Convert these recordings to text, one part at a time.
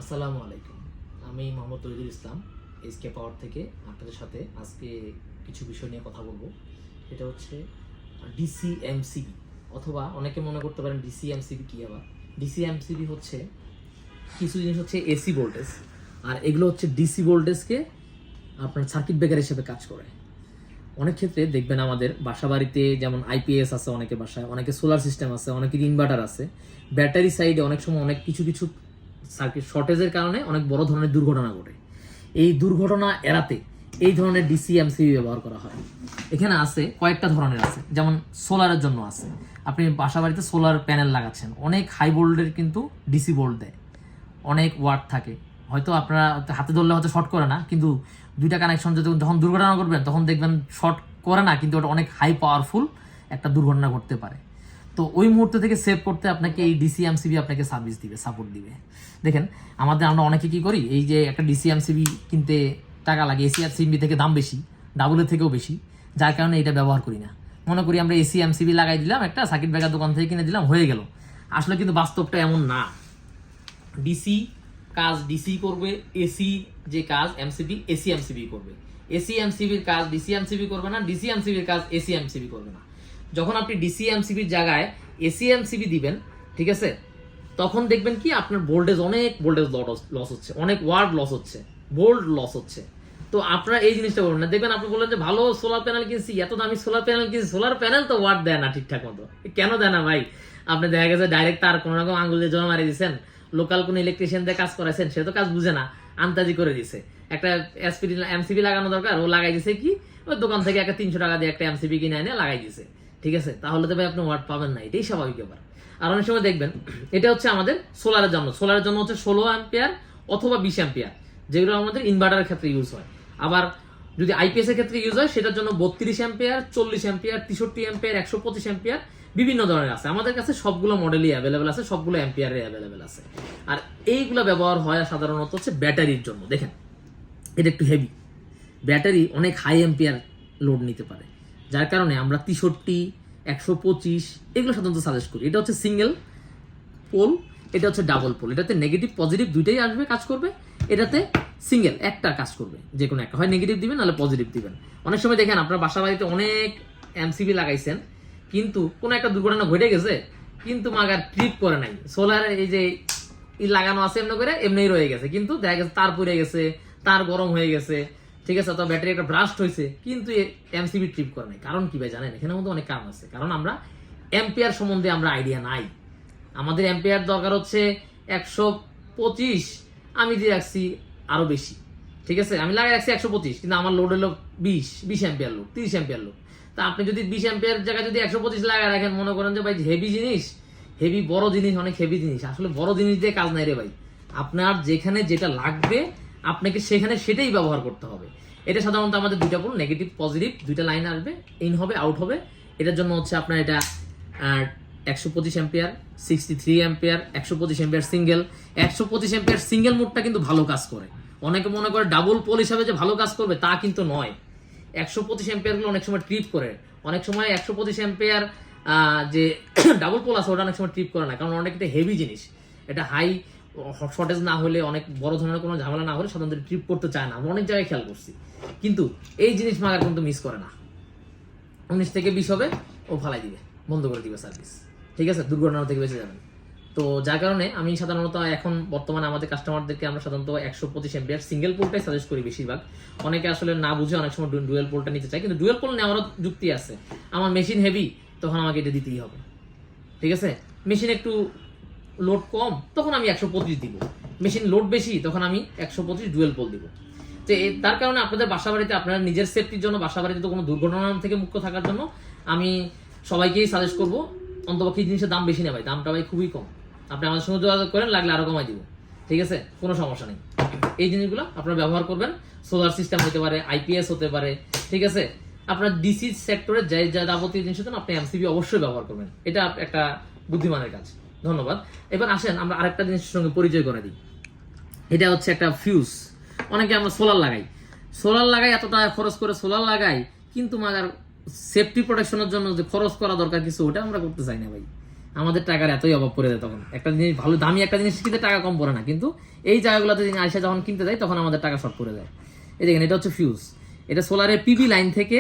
আসসালামু আলাইকুম। আমি মোহাম্মদ তৌহিদুল ইসলাম, এসকে পাওয়ার থেকে আপনাদের সাথে আজকে কিছু বিষয় নিয়ে কথা বলবো। এটা হচ্ছে ডিসিএমসিবি, অথবা অনেকে মনে করতে পারেন ডিসিএমসিবি কী। আবার ডিসিএমসিবি হচ্ছে কিছু জিনিস হচ্ছে এসি ভোল্টেজ, আর এগুলো হচ্ছে ডিসি ভোল্টেজকে আপনার সার্কিট ব্রেকার হিসেবে কাজ করে। অনেক ক্ষেত্রে দেখবেন আমাদের বাসা বাড়িতে যেমন আইপিএস আছে, অনেকে বাসায়, অনেকে সোলার সিস্টেম আছে, অনেকের ইনভার্টার আছে। ব্যাটারি সাইডে অনেক সময় অনেক কিছু সার্কিট শর্টেজের কারণে অনেক বড় ধরনের দুর্ঘটনা ঘটে। এই দুর্ঘটনা এড়াতে এই ধরনের ডিসিএমসিবি ব্যবহার করা হয়। এখানে আছে কয়েকটা ধরনের আছে, যেমন সোলারের জন্য আছে। আপনি বাসা বাড়িতে সোলার প্যানেল লাগাচ্ছেন, অনেক হাই ভোল্টের কিন্তু ডিসি ভোল্ট দেয়, অনেক ওয়াট থাকে। হয়তো আপনারা হাতে ধরলে হয়তো শর্ট করে না, কিন্তু দুইটা কানেকশন যখন দুর্ঘটনা করবেন তখন দেখবেন শর্ট করে না, কিন্তু ওটা অনেক হাই পাওয়ারফুল একটা দুর্ঘটনা ঘটতে পারে। তো ওই মুহূর্ত থেকে সেভ করতে আপনাকে এই ডিসিএমসিবি আপনাকে সার্ভিস দিবে, সাপোর্ট দিবে। দেখেন আমরা অনেকে কি করি, এই যে একটা ডিসিএমসিবি কিনতে টাকা লাগে, এসিএমসিবি থেকে দাম বেশি, ডাবলের থেকেও বেশি, যার কারণে এটা ব্যবহার করি না। মনে করি আমরা এসিএমসিবি লাগাই দিলাম, একটা সার্কিট ব্রেকার দোকান থেকে কিনে দিলাম, হয়ে গেল। আসলে কিন্তু বাস্তবটা এমন না। ডিসি কাজ ডিসি করবে, এসি যে কাজ এমসিবি এসিএমসিবি করবে। এসিএমসিবির কাজ ডিসিএমসিবি করবে না, ডিসিএমসিবির কাজ এসিএমসিবি করবে না। যখন আপনি ডিসিএমসিবির জায়গায় এসিএমসিবি দিবেন, ঠিক আছে, তখন দেখবেন কি আপনার অনেক ভোল্টেজ লস হচ্ছে, অনেক ওয়ার্ড লস হচ্ছে, ভোল্ট লস হচ্ছে। তো আপনারা এই জিনিসটা করবেন না। দেখবেন আপনি বললেন যে ভালো সোলার প্যানেল কিনছি, এত দামি সোলার প্যানেল কিনছি, সোলার প্যানেল তো ওয়ার্ড দেয় না ঠিকঠাক মতো। কেন দেয় না ভাই? আপনি দেখা গেছে ডাইরেক্ট তার কোনো রকম আঙুলে জমা মারি দিচ্ছেন, লোকাল কোনো ইলেকট্রিশিয়ান দিয়ে কাজ করাইছেন, সে তো কাজ বুঝে না, আন্তাজি করে দিছে। একটা এমসিবি লাগানো দরকার, ও লাগাই দিছে কি, ওই দোকান থেকে একটা 300 টাকা দিয়ে একটা এমসিবি কিনে এনে লাগাই দিছে, ঠিক আছে। তাহলে তো ভাই আপনি ওয়াট পাবেন না, এটাই স্বাভাবিক ব্যাপার। আর অনেক সময় দেখবেন এটা হচ্ছে আমাদের সোলারের জন্য হচ্ছে 16 অ্যাম্পিয়ার অথবা 20 অ্যাম্পিয়ার, যেগুলো আমাদের ইনভার্টারের ক্ষেত্রে ইউজ হয়। আবার যদি আইপিএস এর ক্ষেত্রে ইউজ হয়, সেটার জন্য 32 অ্যাম্পিয়ার, 40 অ্যাম্পিয়ার, 63 অ্যাম্পিয়ার, 125 অ্যাম্পিয়ার, বিভিন্ন ধরনের আছে। আমাদের কাছে সবগুলো মডেলই অ্যাভেলেবেল আছে, সবগুলো অ্যাম্পিয়ারে অ্যাভেলেবেল আছে। আর এইগুলো ব্যবহার হয় সাধারণত হচ্ছে ব্যাটারির জন্য। দেখেন এটা একটু হেভি, ব্যাটারি অনেক হাই অ্যাম্পিয়ার লোড নিতে পারে, যার কারণে আমরা 63, 125 এগুলো সাধারণত সাজেস্ট করি। এটা হচ্ছে সিঙ্গেল পোল, এটা হচ্ছে ডাবল পোল। এটাতে নেগেটিভ পজিটিভ দুইটাই আসবে, কাজ করবে। এটাতে সিঙ্গেল একটা কাজ করবে, যে কোনো একটা, হয় নেগেটিভ দিবেন নাহলে পজিটিভ দিবেন। অনেক সময় দেখেন আপনার বাসা বাড়িতে অনেক এমসিবি লাগাইছেন, কিন্তু কোনো একটা দুর্ঘটনা ঘটে গেছে, কিন্তু মাগার ট্রিপ করে নাই, সোলার এই যে লাগানো আছে এমনি করে এমনি রয়ে গেছে, কিন্তু দেখা গেছে তার পড়ে গেছে, তার গরম হয়ে গেছে, ঠিক আছে, অথবা ব্যাটারি একটা ব্রাস্ট হয়েছে, কিন্তু এমসিবি ট্রিপ করে নাই। কারণ কি ভাই জানেন? এখানের মধ্যে অনেক কারণ আছে। কারণ আমরা অ্যাম্পিয়ার সম্বন্ধে আমরা আইডিয়া নাই। আমাদের অ্যাম্পিয়ার দরকার হচ্ছে 125, আমি দিয়ে রাখছি আরো বেশি, ঠিক আছে, আমি লাগাই রাখছি 125, কিন্তু আমার লোড হলো 20 অ্যাম্পিয়ার লোড, 30 অ্যাম্পিয়ার লোড। তা আপনি যদি 20 অ্যাম্পিয়ার জায়গায় যদি 125 লাগায় রাখেন, মনে করেন যে ভাই হেভি জিনিস, হেভি বড় জিনিস, অনেক হেভি জিনিস। আসলে বড় জিনিস দিয়ে কাজ নাই রে ভাই। আপনার যেখানে যেটা লাগবে আপনাকে সেখানে সেটাই ব্যবহার করতে হবে। এটা সাধারণত আমাদের দুইটা পোল, নেগেটিভ পজিটিভ দুইটা লাইন আসবে, ইন হবে আউট হবে। এটার জন্য হচ্ছে আপনার এটা 125 ampere, 63 ampere, 125 ampere single. 125 ampere single মোডটা কিন্তু ভালো কাজ করে। অনেকে মনে করে ডাবল পোল হিসাবে যে ভালো কাজ করবে, তা কিন্তু নয়। 125 অ্যাম্পিয়ার গুলো অনেক সময় ট্রিপ করে। অনেক সময় 125 অ্যাম্পিয়ার যে ডাবল পোল আছে, ওটা অনেক সময় ট্রিপ করে না, কারণ অনেক এটা হেভি জিনিস। এটা হাই শর্টেজ না হলে, অনেক বড় ধরনের কোনো ঝামেলা না হলে সাধারণত ট্রিপ করতে চায় না। আমরা অনেক জায়গায় খেয়াল করছি, কিন্তু এই জিনিস মাগার কিন্তু মিস করে না। 19 থেকে 20 হবে, ও ফালাই দিবে, বন্ধ করে দিবে সার্ভিস, ঠিক আছে, দুর্ঘটনা থেকে বেঁচে যাবেন। তো যার কারণে আমি সাধারণত এখন বর্তমানে আমাদের কাস্টমারদেরকে আমরা সাধারণত 125 অ্যাম্পিয়ার সিঙ্গেল পোলটাই সাজেস্ট করি বেশিরভাগ। অনেকে আসলে না বুঝে অনেক সময় ডুয়েল পোলটা নিতে চায়, কিন্তু ডুয়েল পোল নেওয়ারও যুক্তি আছে। আমার মেশিন হেভি, তখন আমাকে এটা দিতেই হবে, ঠিক আছে। মেশিন একটু লোড কম, তখন আমি 125 দিব। মেশিন লোড বেশি, তখন আমি 125 ডুয়েল পোল দিব। তো তার কারণে আপনাদের বাসা বাড়িতে, আপনার নিজের সেফটির জন্য, বাসা বাড়িতে তো কোনো দুর্ঘটনা থেকে মুক্ত থাকার জন্য আমি সবাইকেই সাজেস্ট করবো অন্তপক্ষে এই জিনিসের দাম বেশি না ভাই, দামটা ভাই খুবই কম। আপনি আমাদের সঙ্গে যোগাযোগ করেন, লাগলে আরো কমাই দিব, ঠিক আছে, কোনো সমস্যা নেই। এই জিনিসগুলো আপনারা ব্যবহার করবেন। সোলার সিস্টেম হতে পারে, আইপিএস হতে পারে, ঠিক আছে। আপনার ডিসি সেক্টরে যা যাবতীয় জিনিসের জন্য আপনি এমসিবি অবশ্যই ব্যবহার করবেন। এটা একটা বুদ্ধিমানের কাজ। ধন্যবাদ। এবার আসেন আমরা আরেকটা জিনিসের সঙ্গে পরিচয় করে দিই। এটা হচ্ছে একটা ফিউজ। অনেকে আমরা সোলার লাগাই, এত টাকা খরচ করে সোলার লাগাই, কিন্তু মাগার সেফটি প্রোটেকশনের জন্য যে খরচ করা দরকার কিছু, ওটা আমরা করতে চাই না ভাই। আমাদের টাকার এতই অভাব পড়ে যায় তখন। একটা জিনিস ভালো দামি একটা জিনিস কিনতে টাকা কম পড়ে না, কিন্তু এই জায়গাগুলোতে আইসা যখন কিনতে যায় তখন আমাদের টাকা শর্ট পড়ে যায়। এই দেখেন, এটা হচ্ছে ফিউজ। এটা সোলারের পিবি লাইন থেকে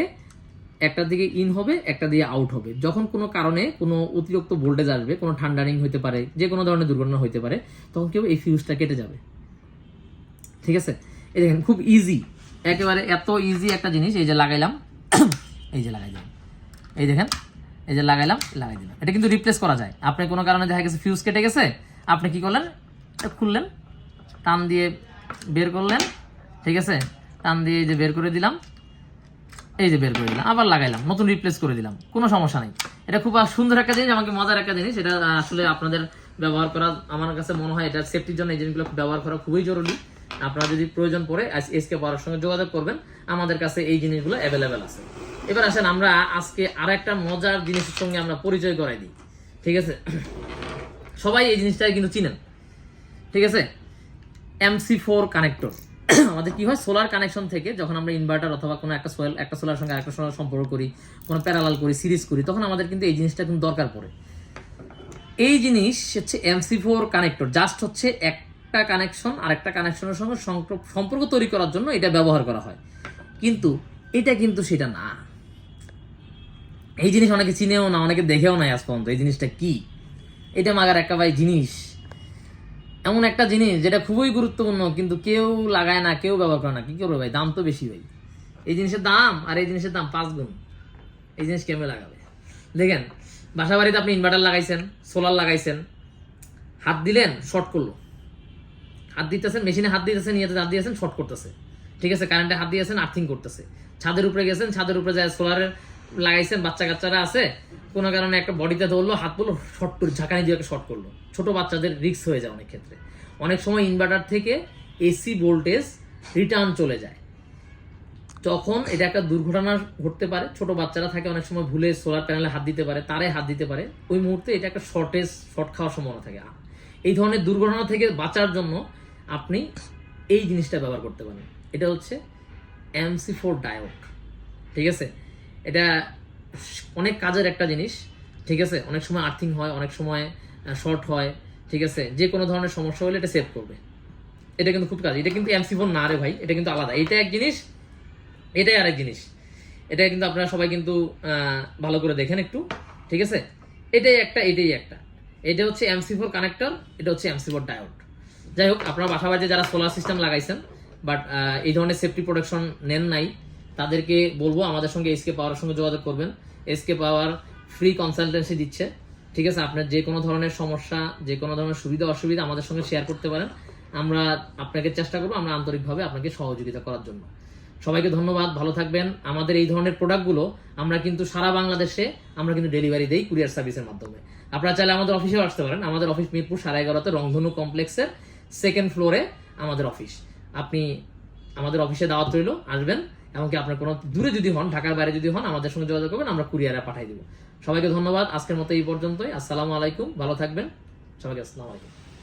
একটা দিকে ইন হবে, একটা দিয়ে আউট হবে। যখন কোনো কারণে কোনো অতিরিক্ত ভোল্টেজ আসবে, কোনো ঠান্ডারিং হতে পারে, যে কোনো ধরনের দুর্ঘটনা হতে পারে, তখন কেউ এই ফিউজটা কেটে যাবে। ঠিক আছে, এই দেখেন খুব ইজি, একেবারে এত ইজি একটা জিনিস। এই যে লাগাইলাম, এই যে লাগাই দিলাম, এই দেখেন, এই যে লাগাইলাম, লাগাই দিলাম। এটা কিন্তু রিপ্লেস করা যায়। আপনি কোনো কারণে দেখা গেছে ফিউজ কেটে গেছে, আপনি কি করলেন, খুললেন, টান দিয়ে বের করলেন, ঠিক আছে, টান দিয়ে এই যে বের করে দিলাম, এই যে বের করে দিলাম, আবার লাগাইলাম, নতুন রিপ্লেস করে দিলাম, কোনো সমস্যা নেই। এটা খুব সুন্দর একটা জিনিস, আমাকে মজার একটা জিনিস। এটা আসলে আপনাদের ব্যবহার করা আমার কাছে মনে হয় এটা সেফটির জন্য এই জিনিসগুলো ব্যবহার করা খুবই জরুরি। আপনারা যদি প্রয়োজন পড়ে এসকে পাওয়ার সঙ্গে যোগাযোগ করবেন, আমাদের কাছে এই জিনিসগুলো অ্যাভেলেবেল আছে। এবার আসেন আমরা আজকে আর একটা মজার জিনিসের সঙ্গে আমরা পরিচয় করাই দিই। ঠিক আছে, সবাই এই জিনিসটাই কিন্তু চিনেন। ঠিক আছে, MC4 কানেক্টর। আমাদের কি হয়, সোলার কানেকশন থেকে যখন আমরা ইনভার্টার অথবা কোনো একটা সোলার সঙ্গে আরেকটা সোলার সম্পর্ক করি, কোনো প্যারালাল করি, সিরিজ করি, তখন আমাদের কিন্তু এই জিনিসটা কিন্তু দরকার পড়ে। এই জিনিস হচ্ছে MC4 কানেক্টর। জাস্ট হচ্ছে একটা কানেকশন আরেকটা কানেকশনের সঙ্গে সম্পর্ক তৈরি করার জন্য এটা ব্যবহার করা হয়, কিন্তু এটা কিন্তু সেটা না। এই জিনিস অনেকে চিনেও না, অনেকে দেখেও নাই আজ পর্যন্ত। এই জিনিসটা কি? এটা মাগার একটা ভাই জিনিস, এমন একটা জিনিস যেটা খুবই গুরুত্বপূর্ণ, কিন্তু কেউ লাগায় না, কেউ ব্যবহার করে না। কি করবে ভাই, দাম তো বেশি ভাই। এই জিনিসের দাম আর এই জিনিসের দাম 5 গুণ। এই জিনিস কেমন লাগাবে? দেখেন, বাসা বাড়িতে আপনি ইনভার্টার লাগাইছেন, সোলার লাগাইছেন, হাত দিলেন, শর্ট করলো। হাত দিতেছেন, মেশিনে হাত দিতেছেন, ইয়েতে হাত দিয়েছেন, শর্ট করতেছে। ঠিক আছে, কারেন্টে হাত দিয়েছেন, আর্থিং করতেছে। ছাদের উপরে গেছেন, ছাদের উপরে যায় সোলারের লাগাইছেন, বাচ্চা কাচ্চারা আছে, কোনো কারণে একটা বডিতে ধরলো, হাত বললো, শর্ট করে ঝাঁকানি দিয়ে শর্ট করলো। ছোট বাচ্চাদের রিস্ক হয়ে যায় অনেক ক্ষেত্রে। অনেক সময় ইনভার্টার থেকে এসি ভোল্টেজ রিটার্ন চলে যায়, তখন এটা একটা দুর্ঘটনা ঘটতে পারে। ছোট বাচ্চারা থাকে, অনেক সময় ভুলে সোলার প্যানেলে হাত দিতে পারে, তারে হাত দিতে পারে, ওই মুহূর্তে এটা একটা শর্ট খাওয়ার সম্ভাবনা থাকে। এই ধরনের দুর্ঘটনা থেকে বাঁচার জন্য আপনি এই জিনিসটা ব্যবহার করতে পারেন। এটা হচ্ছে MC4 ডায়োড। ঠিক আছে, এটা অনেক কাজের একটা জিনিস। ঠিক আছে, অনেক সময় আর্থিং হয়, অনেক সময় শর্ট হয়। ঠিক আছে, যে কোনো ধরনের সমস্যা হলে এটা সেভ করবে। এটা কিন্তু খুব কাজ। এটা কিন্তু MC4 না রে ভাই, এটা কিন্তু আলাদা। এটা এক জিনিস, এটাই আরেক জিনিস। এটা কিন্তু আপনারা সবাই কিন্তু ভালো করে দেখেন একটু। ঠিক আছে, এটাই একটা, এটাই একটা। এটা হচ্ছে MC4 কানেক্টর, এটা হচ্ছে MC4 ডায়োড। যাই হোক, আপনারা বাসা বাড়িতে যারা সোলার সিস্টেম লাগাইছেন বাট এই ধরনের সেফটি প্রোটেকশন নেন নাই, তাদেরকে বলবো আমাদের সঙ্গে এসকে পাওয়ার সঙ্গে যোগাযোগ করবেন। এসকে পাওয়ার ফ্রি কনসালটেন্সি দিচ্ছে। ঠিক আছে, আপনার যে কোনো ধরনের সমস্যা, যে কোনো ধরনের সুবিধা অসুবিধা আমাদের সঙ্গে শেয়ার করতে পারেন। আমরা আপনাকে চেষ্টা করবো, আমরা আন্তরিকভাবে আপনাকে সহযোগিতা করার জন্য। সবাইকে ধন্যবাদ, ভালো থাকবেন। আমাদের এই ধরনের প্রোডাক্টগুলো আমরা কিন্তু সারা বাংলাদেশে আমরা কিন্তু ডেলিভারি দেই কুরিয়ার সার্ভিসের মাধ্যমে। আপনারা চাইলে আমাদের অফিসেও আসতে পারেন। আমাদের অফিস মিরপুর 11.5-তে রংধনু কমপ্লেক্সের 2nd ফ্লোরে আমাদের অফিস। আপনি আমাদের অফিসে দাওয়াত রইল, আসবেন। এমনকি আপনার কোনো দূরে যদি হন, ঢাকার বাইরে যদি হন, আমাদের সঙ্গে যোগাযোগ করবেন, আমরা কুরিয়ারে পাঠিয়ে দিব। সবাইকে ধন্যবাদ, আজকের মতো এই পর্যন্তই। আসসালামু আলাইকুম, ভালো থাকবেন সবাইকে। আসসালামু আলাইকুম।